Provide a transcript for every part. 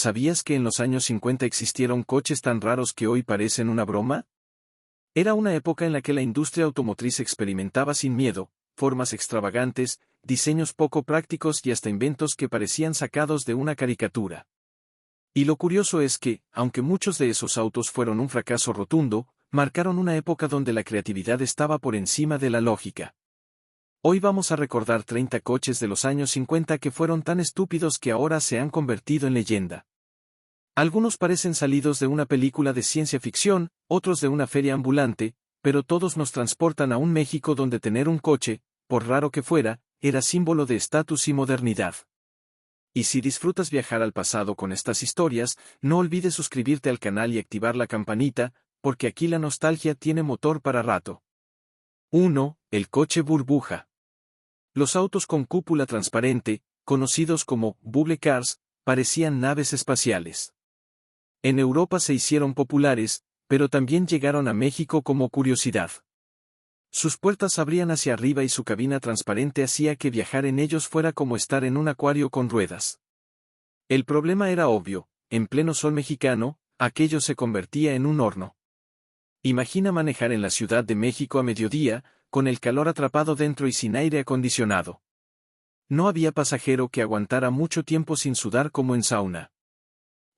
¿sabías que en los años 50 existieron coches tan raros que hoy parecen una broma? Era una época en la que la industria automotriz experimentaba sin miedo, formas extravagantes, diseños poco prácticos y hasta inventos que parecían sacados de una caricatura. Y lo curioso es que, aunque muchos de esos autos fueron un fracaso rotundo, marcaron una época donde la creatividad estaba por encima de la lógica. Hoy vamos a recordar 30 coches de los años 50 que fueron tan estúpidos que ahora se han convertido en leyenda. Algunos parecen salidos de una película de ciencia ficción, otros de una feria ambulante, pero todos nos transportan a un México donde tener un coche, por raro que fuera, era símbolo de estatus y modernidad. Y si disfrutas viajar al pasado con estas historias, no olvides suscribirte al canal y activar la campanita, porque aquí la nostalgia tiene motor para rato. 1. El coche burbuja. Los autos con cúpula transparente, conocidos como bubble cars, parecían naves espaciales. En Europa se hicieron populares, pero también llegaron a México como curiosidad. Sus puertas abrían hacia arriba y su cabina transparente hacía que viajar en ellos fuera como estar en un acuario con ruedas. El problema era obvio, en pleno sol mexicano, aquello se convertía en un horno. Imagina manejar en la Ciudad de México a mediodía, con el calor atrapado dentro y sin aire acondicionado. No había pasajero que aguantara mucho tiempo sin sudar como en sauna.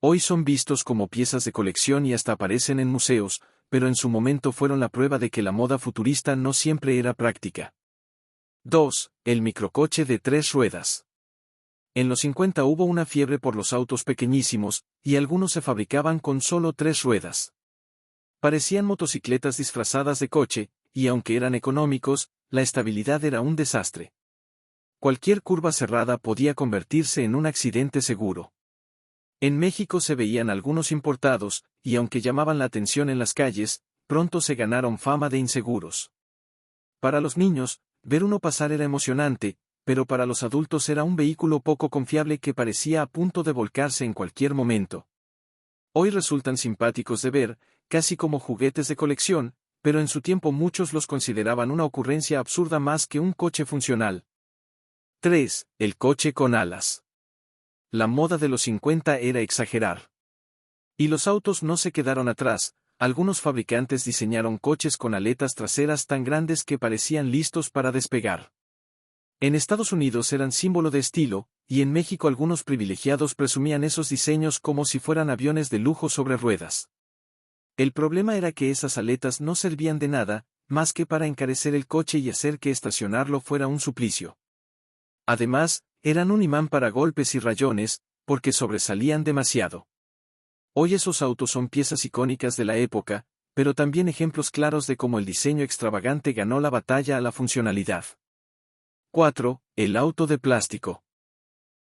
Hoy son vistos como piezas de colección y hasta aparecen en museos, pero en su momento fueron la prueba de que la moda futurista no siempre era práctica. 2. El microcoche de 3 ruedas. En los 50 hubo una fiebre por los autos pequeñísimos, y algunos se fabricaban con solo 3 ruedas. Parecían motocicletas disfrazadas de coche, y aunque eran económicos, la estabilidad era un desastre. Cualquier curva cerrada podía convertirse en un accidente seguro. En México se veían algunos importados, y aunque llamaban la atención en las calles, pronto se ganaron fama de inseguros. Para los niños, ver uno pasar era emocionante, pero para los adultos era un vehículo poco confiable que parecía a punto de volcarse en cualquier momento. Hoy resultan simpáticos de ver, casi como juguetes de colección, pero en su tiempo muchos los consideraban una ocurrencia absurda más que un coche funcional. 3. El coche con alas. La moda de los 50 era exagerar. Y los autos no se quedaron atrás, algunos fabricantes diseñaron coches con aletas traseras tan grandes que parecían listos para despegar. En Estados Unidos eran símbolo de estilo, y en México algunos privilegiados presumían esos diseños como si fueran aviones de lujo sobre ruedas. El problema era que esas aletas no servían de nada, más que para encarecer el coche y hacer que estacionarlo fuera un suplicio. Además, eran un imán para golpes y rayones, porque sobresalían demasiado. Hoy esos autos son piezas icónicas de la época, pero también ejemplos claros de cómo el diseño extravagante ganó la batalla a la funcionalidad. 4. El auto de plástico.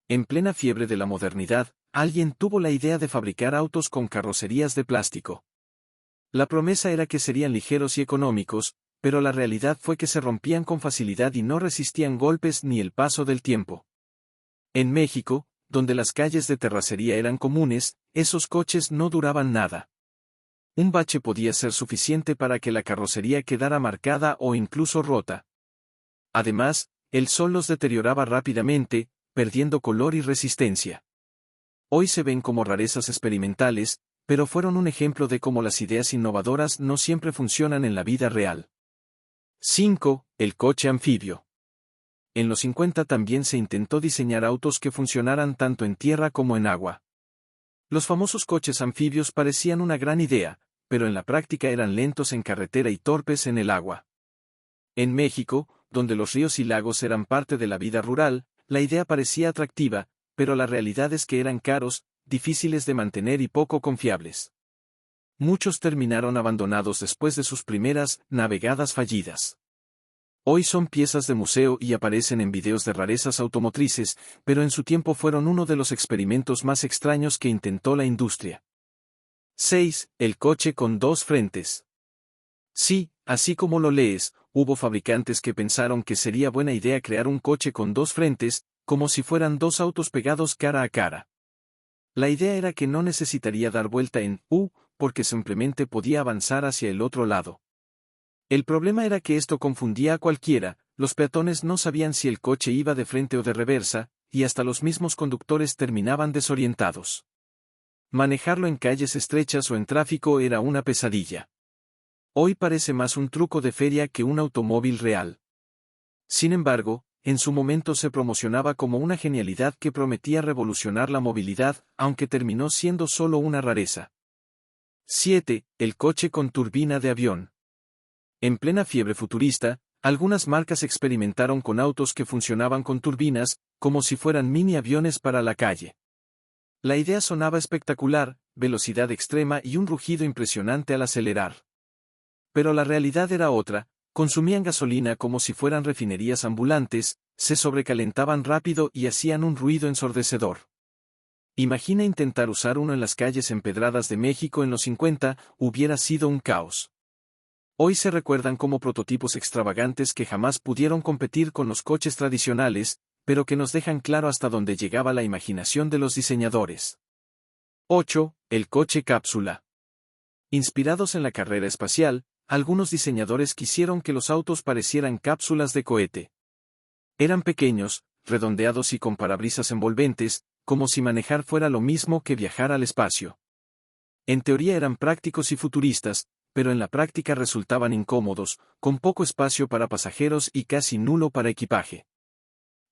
En plena fiebre de la modernidad, alguien tuvo la idea de fabricar autos con carrocerías de plástico. La promesa era que serían ligeros y económicos, pero la realidad fue que se rompían con facilidad y no resistían golpes ni el paso del tiempo. En México, donde las calles de terracería eran comunes, esos coches no duraban nada. Un bache podía ser suficiente para que la carrocería quedara marcada o incluso rota. Además, el sol los deterioraba rápidamente, perdiendo color y resistencia. Hoy se ven como rarezas experimentales, pero fueron un ejemplo de cómo las ideas innovadoras no siempre funcionan en la vida real. 5. El coche anfibio. En los 50 también se intentó diseñar autos que funcionaran tanto en tierra como en agua. Los famosos coches anfibios parecían una gran idea, pero en la práctica eran lentos en carretera y torpes en el agua. En México, donde los ríos y lagos eran parte de la vida rural, la idea parecía atractiva, pero la realidad es que eran caros, difíciles de mantener y poco confiables. Muchos terminaron abandonados después de sus primeras navegadas fallidas. Hoy son piezas de museo y aparecen en videos de rarezas automotrices, pero en su tiempo fueron uno de los experimentos más extraños que intentó la industria. 6. El coche con 2 frentes. Sí, así como lo lees, hubo fabricantes que pensaron que sería buena idea crear un coche con 2 frentes, como si fueran 2 autos pegados cara a cara. La idea era que no necesitaría dar vuelta en U, porque simplemente podía avanzar hacia el otro lado. El problema era que esto confundía a cualquiera, los peatones no sabían si el coche iba de frente o de reversa, y hasta los mismos conductores terminaban desorientados. Manejarlo en calles estrechas o en tráfico era una pesadilla. Hoy parece más un truco de feria que un automóvil real. Sin embargo, en su momento se promocionaba como una genialidad que prometía revolucionar la movilidad, aunque terminó siendo solo una rareza. 7. El coche con turbina de avión. En plena fiebre futurista, algunas marcas experimentaron con autos que funcionaban con turbinas, como si fueran mini aviones para la calle. La idea sonaba espectacular, velocidad extrema y un rugido impresionante al acelerar. Pero la realidad era otra: consumían gasolina como si fueran refinerías ambulantes, se sobrecalentaban rápido y hacían un ruido ensordecedor. Imagina intentar usar uno en las calles empedradas de México en los 50, hubiera sido un caos. Hoy se recuerdan como prototipos extravagantes que jamás pudieron competir con los coches tradicionales, pero que nos dejan claro hasta dónde llegaba la imaginación de los diseñadores. 8. El coche cápsula. Inspirados en la carrera espacial, algunos diseñadores quisieron que los autos parecieran cápsulas de cohete. Eran pequeños, redondeados y con parabrisas envolventes, como si manejar fuera lo mismo que viajar al espacio. En teoría eran prácticos y futuristas, pero en la práctica resultaban incómodos, con poco espacio para pasajeros y casi nulo para equipaje.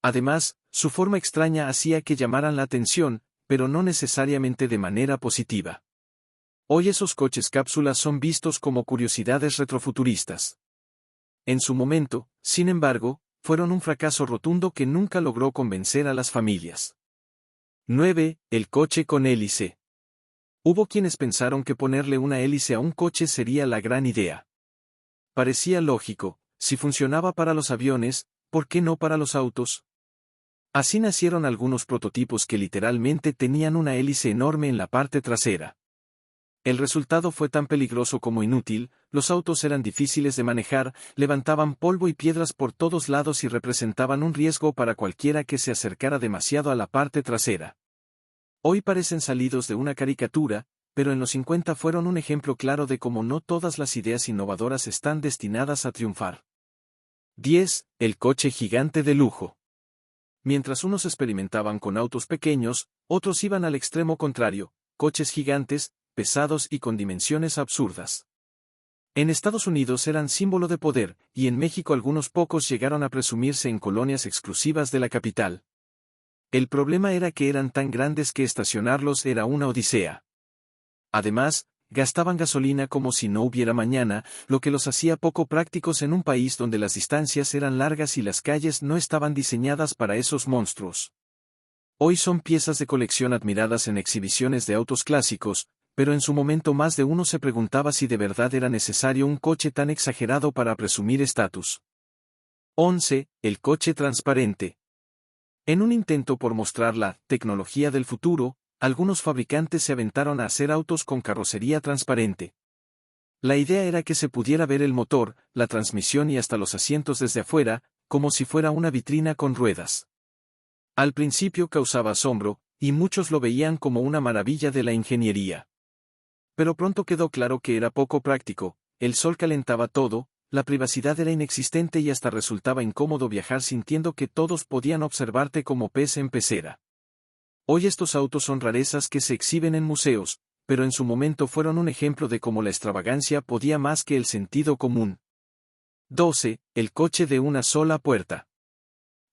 Además, su forma extraña hacía que llamaran la atención, pero no necesariamente de manera positiva. Hoy esos coches cápsulas son vistos como curiosidades retrofuturistas. En su momento, sin embargo, fueron un fracaso rotundo que nunca logró convencer a las familias. 9. El coche con hélice. Hubo quienes pensaron que ponerle una hélice a un coche sería la gran idea. Parecía lógico: si funcionaba para los aviones, ¿por qué no para los autos? Así nacieron algunos prototipos que literalmente tenían una hélice enorme en la parte trasera. El resultado fue tan peligroso como inútil: los autos eran difíciles de manejar, levantaban polvo y piedras por todos lados y representaban un riesgo para cualquiera que se acercara demasiado a la parte trasera. Hoy parecen salidos de una caricatura, pero en los 50 fueron un ejemplo claro de cómo no todas las ideas innovadoras están destinadas a triunfar. 10. El coche gigante de lujo. Mientras unos experimentaban con autos pequeños, otros iban al extremo contrario: coches gigantes, pesados y con dimensiones absurdas. En Estados Unidos eran símbolo de poder, y en México algunos pocos llegaron a presumirse en colonias exclusivas de la capital. El problema era que eran tan grandes que estacionarlos era una odisea. Además, gastaban gasolina como si no hubiera mañana, lo que los hacía poco prácticos en un país donde las distancias eran largas y las calles no estaban diseñadas para esos monstruos. Hoy son piezas de colección admiradas en exhibiciones de autos clásicos, pero en su momento más de uno se preguntaba si de verdad era necesario un coche tan exagerado para presumir estatus. 11. El coche transparente. En un intento por mostrar la tecnología del futuro, algunos fabricantes se aventaron a hacer autos con carrocería transparente. La idea era que se pudiera ver el motor, la transmisión y hasta los asientos desde afuera, como si fuera una vitrina con ruedas. Al principio causaba asombro, y muchos lo veían como una maravilla de la ingeniería. Pero pronto quedó claro que era poco práctico: el sol calentaba todo, la privacidad era inexistente y hasta resultaba incómodo viajar sintiendo que todos podían observarte como pez en pecera. Hoy estos autos son rarezas que se exhiben en museos, pero en su momento fueron un ejemplo de cómo la extravagancia podía más que el sentido común. 12. El coche de una sola puerta.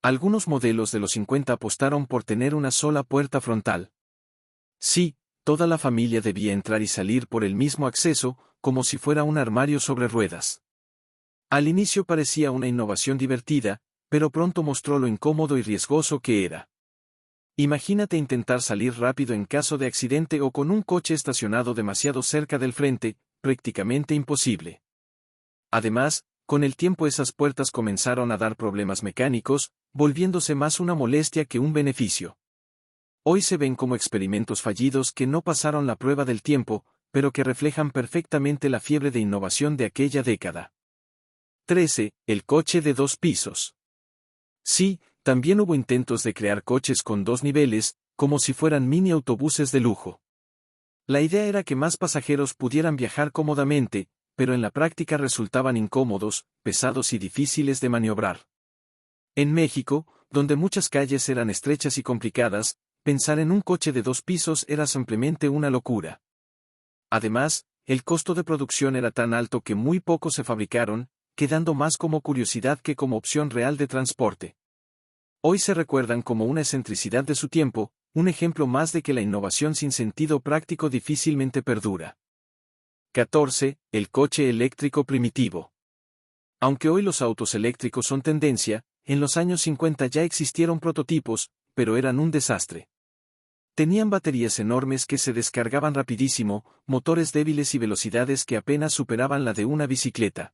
Algunos modelos de los 50 apostaron por tener una sola puerta frontal. Sí, toda la familia debía entrar y salir por el mismo acceso, como si fuera un armario sobre ruedas. Al inicio parecía una innovación divertida, pero pronto mostró lo incómodo y riesgoso que era. Imagínate intentar salir rápido en caso de accidente o con un coche estacionado demasiado cerca del frente: prácticamente imposible. Además, con el tiempo esas puertas comenzaron a dar problemas mecánicos, volviéndose más una molestia que un beneficio. Hoy se ven como experimentos fallidos que no pasaron la prueba del tiempo, pero que reflejan perfectamente la fiebre de innovación de aquella década. 13. El coche de 2 pisos. Sí, también hubo intentos de crear coches con 2 niveles, como si fueran mini autobuses de lujo. La idea era que más pasajeros pudieran viajar cómodamente, pero en la práctica resultaban incómodos, pesados y difíciles de maniobrar. En México, donde muchas calles eran estrechas y complicadas, pensar en un coche de 2 pisos era simplemente una locura. Además, el costo de producción era tan alto que muy pocos se fabricaron, quedando más como curiosidad que como opción real de transporte. Hoy se recuerdan como una excentricidad de su tiempo, un ejemplo más de que la innovación sin sentido práctico difícilmente perdura. 14. El coche eléctrico primitivo. Aunque hoy los autos eléctricos son tendencia, en los años 50 ya existieron prototipos, pero eran un desastre. Tenían baterías enormes que se descargaban rapidísimo, motores débiles y velocidades que apenas superaban la de una bicicleta.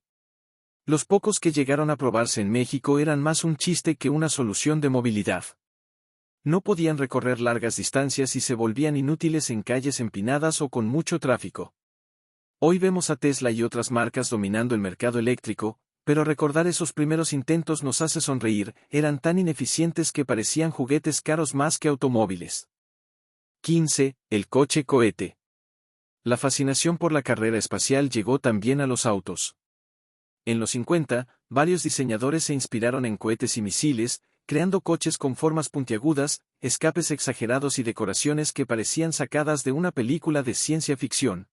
Los pocos que llegaron a probarse en México eran más un chiste que una solución de movilidad. No podían recorrer largas distancias y se volvían inútiles en calles empinadas o con mucho tráfico. Hoy vemos a Tesla y otras marcas dominando el mercado eléctrico, pero recordar esos primeros intentos nos hace sonreír, eran tan ineficientes que parecían juguetes caros más que automóviles. 15. El coche cohete. La fascinación por la carrera espacial llegó también a los autos. En los 50, varios diseñadores se inspiraron en cohetes y misiles, creando coches con formas puntiagudas, escapes exagerados y decoraciones que parecían sacadas de una película de ciencia ficción.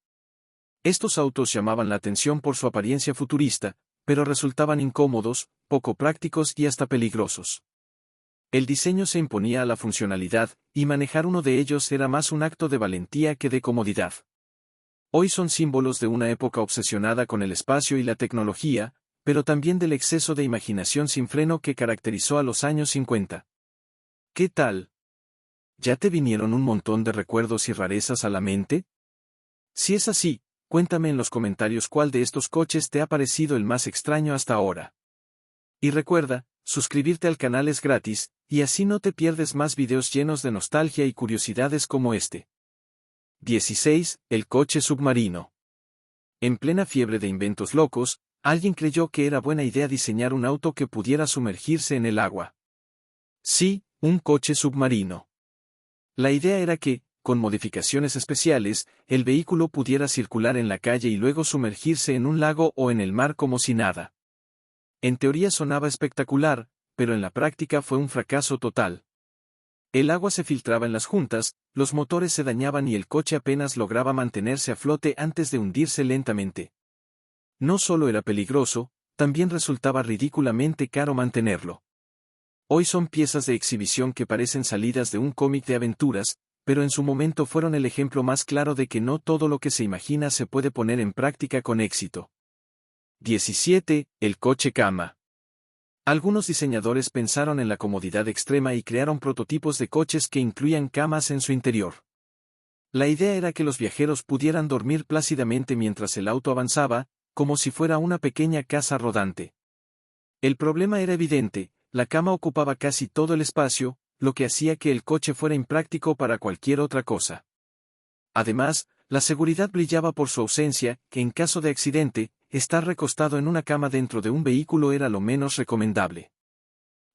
Estos autos llamaban la atención por su apariencia futurista, pero resultaban incómodos, poco prácticos y hasta peligrosos. El diseño se imponía a la funcionalidad, y manejar uno de ellos era más un acto de valentía que de comodidad. Hoy son símbolos de una época obsesionada con el espacio y la tecnología, pero también del exceso de imaginación sin freno que caracterizó a los años 50. ¿Qué tal? ¿Ya te vinieron un montón de recuerdos y rarezas a la mente? Si es así, cuéntame en los comentarios cuál de estos coches te ha parecido el más extraño hasta ahora. Y recuerda, suscribirte al canal es gratis, y así no te pierdes más videos llenos de nostalgia y curiosidades como este. 16. El coche submarino. En plena fiebre de inventos locos, alguien creyó que era buena idea diseñar un auto que pudiera sumergirse en el agua. Sí, un coche submarino. La idea era que, con modificaciones especiales, el vehículo pudiera circular en la calle y luego sumergirse en un lago o en el mar como si nada. En teoría sonaba espectacular, pero en la práctica fue un fracaso total. El agua se filtraba en las juntas, los motores se dañaban y el coche apenas lograba mantenerse a flote antes de hundirse lentamente. No solo era peligroso, también resultaba ridículamente caro mantenerlo. Hoy son piezas de exhibición que parecen salidas de un cómic de aventuras, pero en su momento fueron el ejemplo más claro de que no todo lo que se imagina se puede poner en práctica con éxito. 17. El coche cama. Algunos diseñadores pensaron en la comodidad extrema y crearon prototipos de coches que incluían camas en su interior. La idea era que los viajeros pudieran dormir plácidamente mientras el auto avanzaba, como si fuera una pequeña casa rodante. El problema era evidente, la cama ocupaba casi todo el espacio, lo que hacía que el coche fuera impráctico para cualquier otra cosa. Además, la seguridad brillaba por su ausencia, que en caso de accidente, estar recostado en una cama dentro de un vehículo era lo menos recomendable.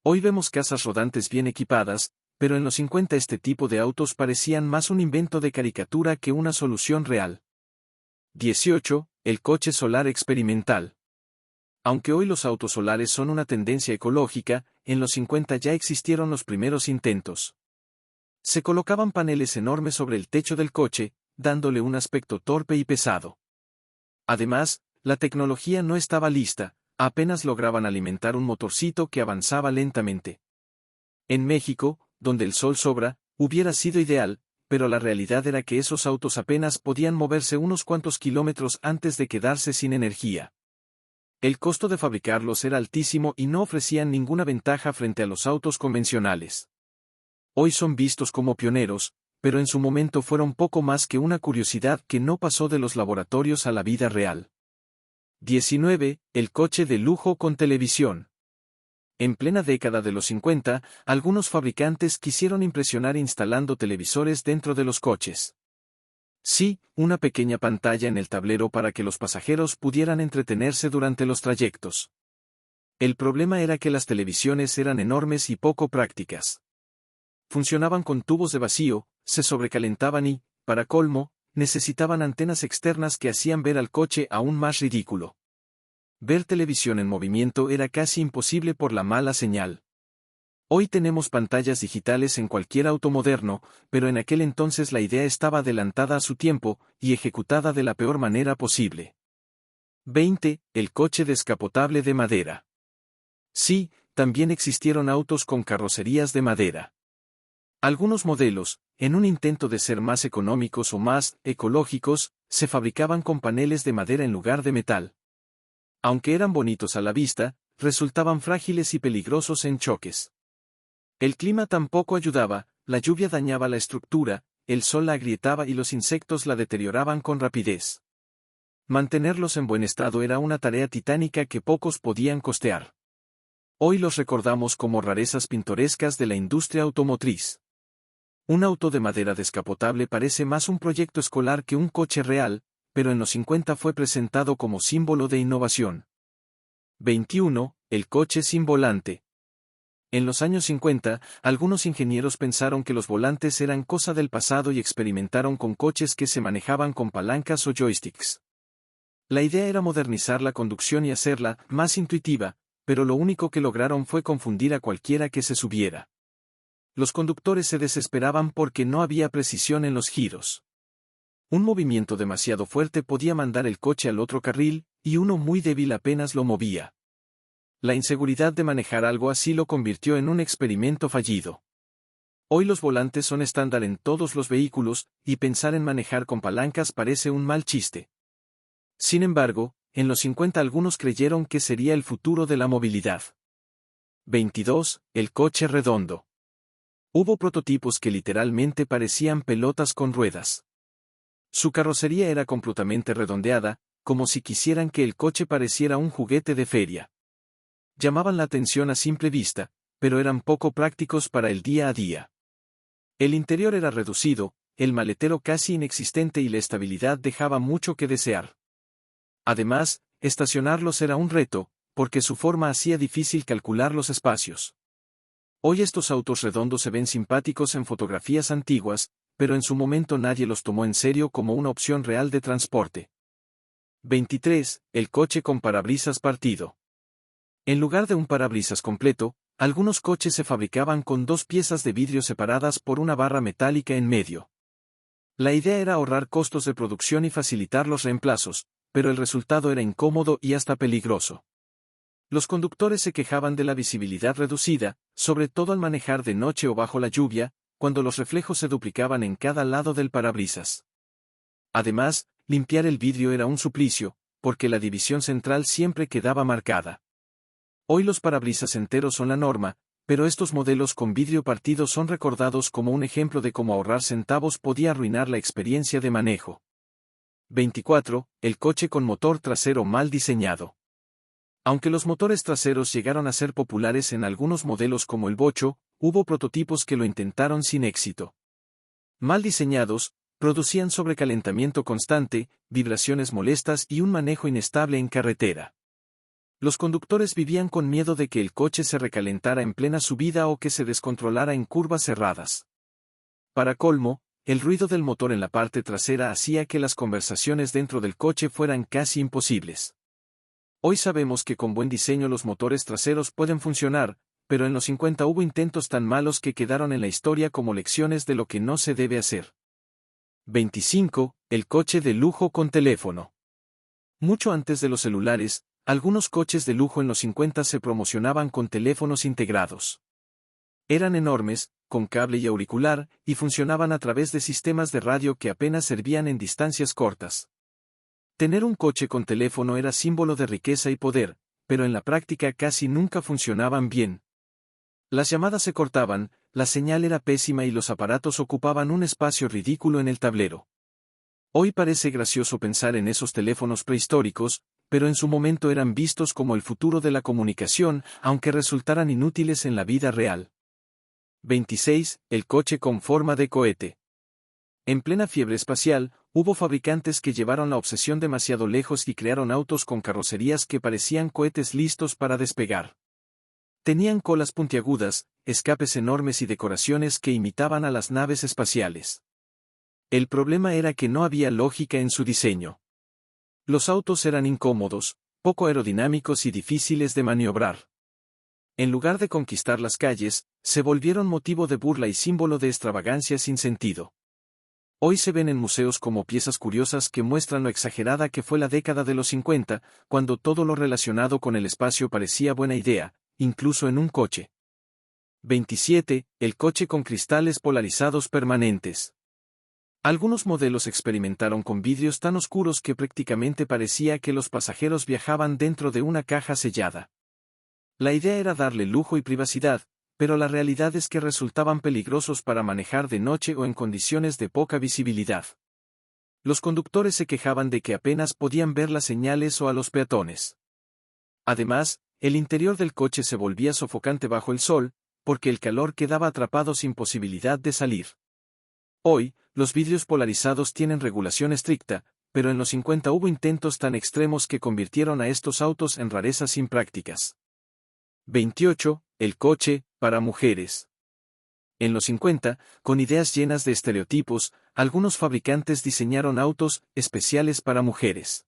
Hoy vemos casas rodantes bien equipadas, pero en los 50 este tipo de autos parecían más un invento de caricatura que una solución real. 18. El coche solar experimental. Aunque hoy los autos solares son una tendencia ecológica, en los 50 ya existieron los primeros intentos. Se colocaban paneles enormes sobre el techo del coche, dándole un aspecto torpe y pesado. Además, la tecnología no estaba lista, apenas lograban alimentar un motorcito que avanzaba lentamente. En México, donde el sol sobra, hubiera sido ideal, pero la realidad era que esos autos apenas podían moverse unos cuantos kilómetros antes de quedarse sin energía. El costo de fabricarlos era altísimo y no ofrecían ninguna ventaja frente a los autos convencionales. Hoy son vistos como pioneros, pero en su momento fueron poco más que una curiosidad que no pasó de los laboratorios a la vida real. 19. El coche de lujo con televisión. En plena década de los 50, algunos fabricantes quisieron impresionar instalando televisores dentro de los coches. Sí, una pequeña pantalla en el tablero para que los pasajeros pudieran entretenerse durante los trayectos. El problema era que las televisiones eran enormes y poco prácticas. Funcionaban con tubos de vacío, se sobrecalentaban y, para colmo, necesitaban antenas externas que hacían ver al coche aún más ridículo. Ver televisión en movimiento era casi imposible por la mala señal. Hoy tenemos pantallas digitales en cualquier auto moderno, pero en aquel entonces la idea estaba adelantada a su tiempo y ejecutada de la peor manera posible. 20. El coche descapotable de madera. Sí, también existieron autos con carrocerías de madera. Algunos modelos, en un intento de ser más económicos o más ecológicos, se fabricaban con paneles de madera en lugar de metal. Aunque eran bonitos a la vista, resultaban frágiles y peligrosos en choques. El clima tampoco ayudaba, la lluvia dañaba la estructura, el sol la agrietaba y los insectos la deterioraban con rapidez. Mantenerlos en buen estado era una tarea titánica que pocos podían costear. Hoy los recordamos como rarezas pintorescas de la industria automotriz. Un auto de madera descapotable parece más un proyecto escolar que un coche real, pero en los 50 fue presentado como símbolo de innovación. 21. El coche sin volante. En los años 50, algunos ingenieros pensaron que los volantes eran cosa del pasado y experimentaron con coches que se manejaban con palancas o joysticks. La idea era modernizar la conducción y hacerla más intuitiva, pero lo único que lograron fue confundir a cualquiera que se subiera. Los conductores se desesperaban porque no había precisión en los giros. Un movimiento demasiado fuerte podía mandar el coche al otro carril, y uno muy débil apenas lo movía. La inseguridad de manejar algo así lo convirtió en un experimento fallido. Hoy los volantes son estándar en todos los vehículos, y pensar en manejar con palancas parece un mal chiste. Sin embargo, en los 50 algunos creyeron que sería el futuro de la movilidad. 22. El coche redondo. Hubo prototipos que literalmente parecían pelotas con ruedas. Su carrocería era completamente redondeada, como si quisieran que el coche pareciera un juguete de feria. Llamaban la atención a simple vista, pero eran poco prácticos para el día a día. El interior era reducido, el maletero casi inexistente y la estabilidad dejaba mucho que desear. Además, estacionarlos era un reto, porque su forma hacía difícil calcular los espacios. Hoy estos autos redondos se ven simpáticos en fotografías antiguas, pero en su momento nadie los tomó en serio como una opción real de transporte. 23. El coche con parabrisas partido. En lugar de un parabrisas completo, algunos coches se fabricaban con dos piezas de vidrio separadas por una barra metálica en medio. La idea era ahorrar costos de producción y facilitar los reemplazos, pero el resultado era incómodo y hasta peligroso. Los conductores se quejaban de la visibilidad reducida, sobre todo al manejar de noche o bajo la lluvia, cuando los reflejos se duplicaban en cada lado del parabrisas. Además, limpiar el vidrio era un suplicio, porque la división central siempre quedaba marcada. Hoy los parabrisas enteros son la norma, pero estos modelos con vidrio partido son recordados como un ejemplo de cómo ahorrar centavos podía arruinar la experiencia de manejo. 24. El coche con motor trasero mal diseñado. Aunque los motores traseros llegaron a ser populares en algunos modelos como el Bocho, hubo prototipos que lo intentaron sin éxito. Mal diseñados, producían sobrecalentamiento constante, vibraciones molestas y un manejo inestable en carretera. Los conductores vivían con miedo de que el coche se recalentara en plena subida o que se descontrolara en curvas cerradas. Para colmo, el ruido del motor en la parte trasera hacía que las conversaciones dentro del coche fueran casi imposibles. Hoy sabemos que con buen diseño los motores traseros pueden funcionar, pero en los 50 hubo intentos tan malos que quedaron en la historia como lecciones de lo que no se debe hacer. 25. El coche de lujo con teléfono. Mucho antes de los celulares, algunos coches de lujo en los 50 se promocionaban con teléfonos integrados. Eran enormes, con cable y auricular, y funcionaban a través de sistemas de radio que apenas servían en distancias cortas. Tener un coche con teléfono era símbolo de riqueza y poder, pero en la práctica casi nunca funcionaban bien. Las llamadas se cortaban, la señal era pésima y los aparatos ocupaban un espacio ridículo en el tablero. Hoy parece gracioso pensar en esos teléfonos prehistóricos, pero en su momento eran vistos como el futuro de la comunicación, aunque resultaran inútiles en la vida real. 26. El coche con forma de cohete. En plena fiebre espacial, hubo fabricantes que llevaron la obsesión demasiado lejos y crearon autos con carrocerías que parecían cohetes listos para despegar. Tenían colas puntiagudas, escapes enormes y decoraciones que imitaban a las naves espaciales. El problema era que no había lógica en su diseño. Los autos eran incómodos, poco aerodinámicos y difíciles de maniobrar. En lugar de conquistar las calles, Se volvieron motivo de burla y símbolo de extravagancia sin sentido. Hoy se ven en museos como piezas curiosas que muestran lo exagerada que fue la década de los 50, cuando todo lo relacionado con el espacio parecía buena idea, incluso en un coche. 27. El coche con cristales polarizados permanentes. Algunos modelos experimentaron con vidrios tan oscuros que prácticamente parecía que los pasajeros viajaban dentro de una caja sellada. La idea era darle lujo y privacidad, pero la realidad es que resultaban peligrosos para manejar de noche o en condiciones de poca visibilidad. Los conductores se quejaban de que apenas podían ver las señales o a los peatones. Además, el interior del coche se volvía sofocante bajo el sol, porque el calor quedaba atrapado sin posibilidad de salir. Hoy, los vidrios polarizados tienen regulación estricta, pero en los 50 hubo intentos tan extremos que convirtieron a estos autos en rarezas imprácticas. 28. El coche, para mujeres. En los 50, con ideas llenas de estereotipos, algunos fabricantes diseñaron autos especiales para mujeres.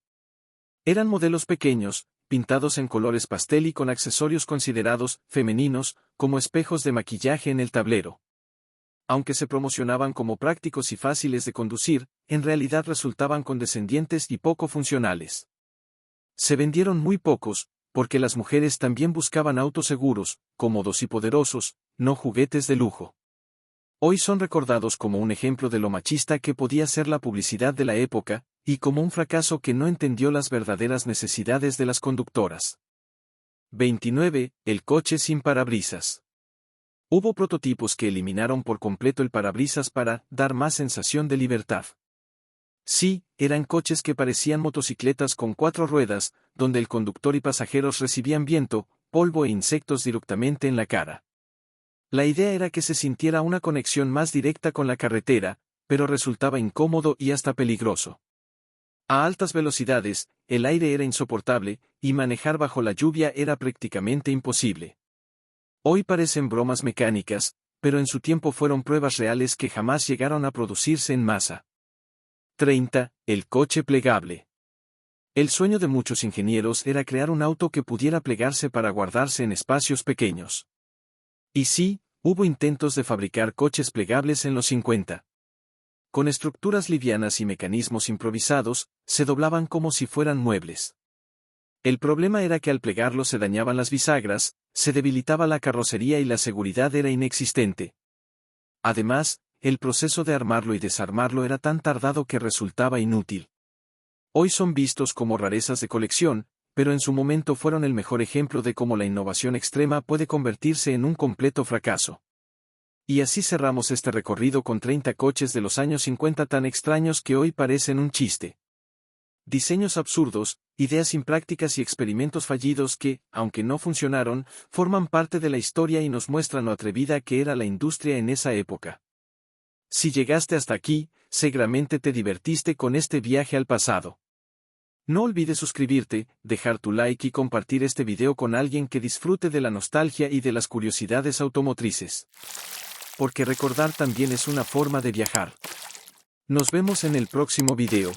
Eran modelos pequeños, pintados en colores pastel y con accesorios considerados femeninos, como espejos de maquillaje en el tablero. Aunque se promocionaban como prácticos y fáciles de conducir, en realidad resultaban condescendientes y poco funcionales. Se vendieron muy pocos, porque las mujeres también buscaban autos seguros, cómodos y poderosos, no juguetes de lujo. Hoy son recordados como un ejemplo de lo machista que podía ser la publicidad de la época, y como un fracaso que no entendió las verdaderas necesidades de las conductoras. 29. El coche sin parabrisas. Hubo prototipos que eliminaron por completo el parabrisas para dar más sensación de libertad. Sí, eran coches que parecían motocicletas con 4 ruedas, donde el conductor y pasajeros recibían viento, polvo e insectos directamente en la cara. La idea era que se sintiera una conexión más directa con la carretera, pero resultaba incómodo y hasta peligroso. A altas velocidades, el aire era insoportable, y manejar bajo la lluvia era prácticamente imposible. Hoy parecen bromas mecánicas, pero en su tiempo fueron pruebas reales que jamás llegaron a producirse en masa. 30. El coche plegable. El sueño de muchos ingenieros era crear un auto que pudiera plegarse para guardarse en espacios pequeños. Y sí, hubo intentos de fabricar coches plegables en los 50. Con estructuras livianas y mecanismos improvisados, se doblaban como si fueran muebles. El problema era que al plegarlos se dañaban las bisagras, se debilitaba la carrocería y la seguridad era inexistente. Además, el proceso de armarlo y desarmarlo era tan tardado que resultaba inútil. Hoy son vistos como rarezas de colección, pero en su momento fueron el mejor ejemplo de cómo la innovación extrema puede convertirse en un completo fracaso. Y así cerramos este recorrido con 30 coches de los años 50 tan extraños que hoy parecen un chiste. Diseños absurdos, ideas imprácticas y experimentos fallidos que, aunque no funcionaron, forman parte de la historia y nos muestran lo atrevida que era la industria en esa época. Si llegaste hasta aquí, seguramente te divertiste con este viaje al pasado. No olvides suscribirte, dejar tu like y compartir este video con alguien que disfrute de la nostalgia y de las curiosidades automotrices. Porque recordar también es una forma de viajar. Nos vemos en el próximo video.